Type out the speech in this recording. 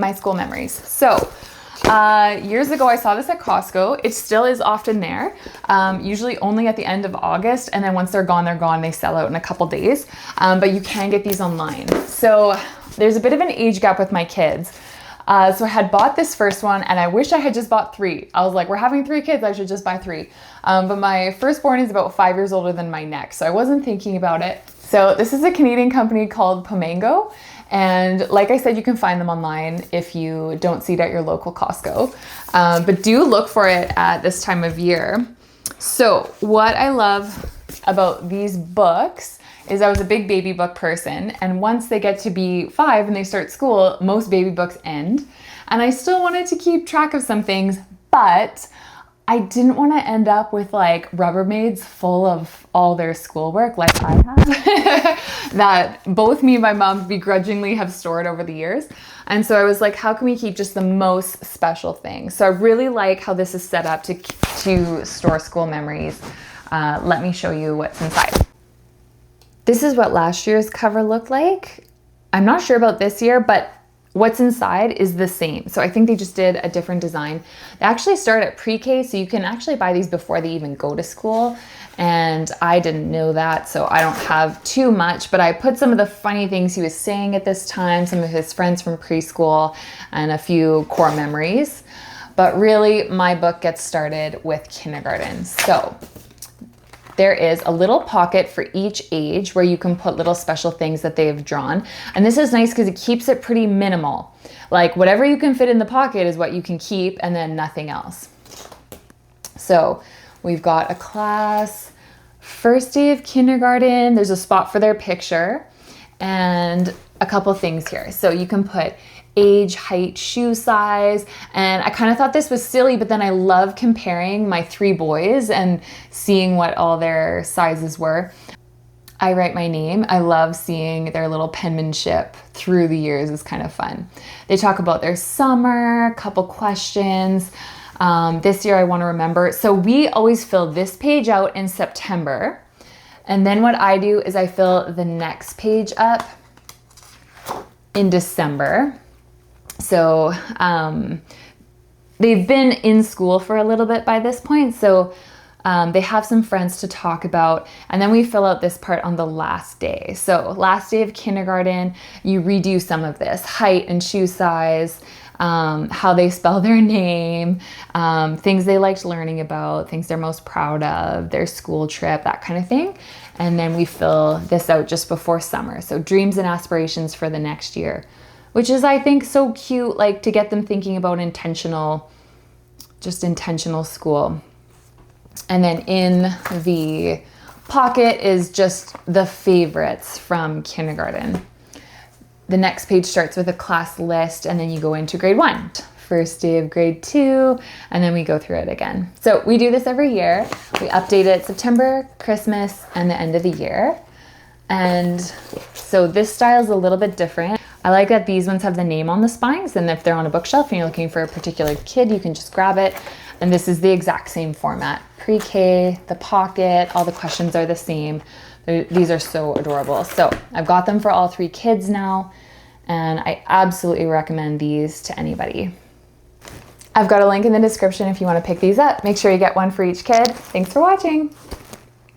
my school memories. So years ago, I saw this at Costco. It still is often there, usually only at the end of August. And then once they're gone, they're gone. They sell out in a couple days, but you can get these online. So there's a bit of an age gap with my kids. So I had bought this first one and I wish I had just bought 3. I was like, we're having 3 kids, I should just buy 3. But my firstborn is about 5 years older than my next, so I wasn't thinking about it. So this is a Canadian company called Pomango. And like I said, you can find them online if you don't see it at your local Costco. But do look for it at this time of year. So what I love about these books is I was a big baby book person, and once they get to be 5 and they start school, most baby books end. And I still wanted to keep track of some things, but I didn't want to end up with like Rubbermaids full of all their schoolwork like I have that both me and my mom begrudgingly have stored over the years. And so I was like, how can we keep just the most special things? So I really like how this is set up to store school memories. Let me show you what's inside. This is what last year's cover looked like. I'm not sure about this year, but what's inside is the same. So I think they just did a different design. They actually start at pre-K, so you can actually buy these before they even go to school. And I didn't know that, so I don't have too much, but I put some of the funny things he was saying at this time, some of his friends from preschool, and a few core memories. But really, my book gets started with kindergarten. So there is a little pocket for each age where you can put little special things that they've drawn. And this is nice because it keeps it pretty minimal. Like whatever you can fit in the pocket is what you can keep, and then nothing else. So we've got a class, first day of kindergarten. There's a spot for their picture and a couple things here. So you can put age, height, shoe size. And I kind of thought this was silly, but then I love comparing my 3 boys and seeing what all their sizes were. I write my name. I love seeing their little penmanship through the years. It's kind of fun. They talk about their summer, a couple questions. This year I want to remember. So we always fill this page out in September. And then what I do is I fill the next page up in December. So they've been in school for a little bit by this point, so they have some friends to talk about, and then we fill out this part on the last day. So last day of kindergarten, you redo some of this, height and shoe size, how they spell their name, things they liked learning about, things they're most proud of, their school trip, that kind of thing. And then we fill this out just before summer. So dreams and aspirations for the next year, which is, I think, so cute, like to get them thinking about intentional school. And then in the pocket is just the favorites from kindergarten. The next page starts with a class list, and then you go into grade 1, first day of grade 2, and then we go through it again. So we do this every year. We update it September, Christmas, and the end of the year. And so this style is a little bit different. I like that these ones have the name on the spines, and if they're on a bookshelf and you're looking for a particular kid, you can just grab it. And this is the exact same format. Pre-K, the pocket, all the questions are the same. These are so adorable. So I've got them for all 3 kids now, and I absolutely recommend these to anybody. I've got a link in the description if you want to pick these up. Make sure you get one for each kid. Thanks for watching.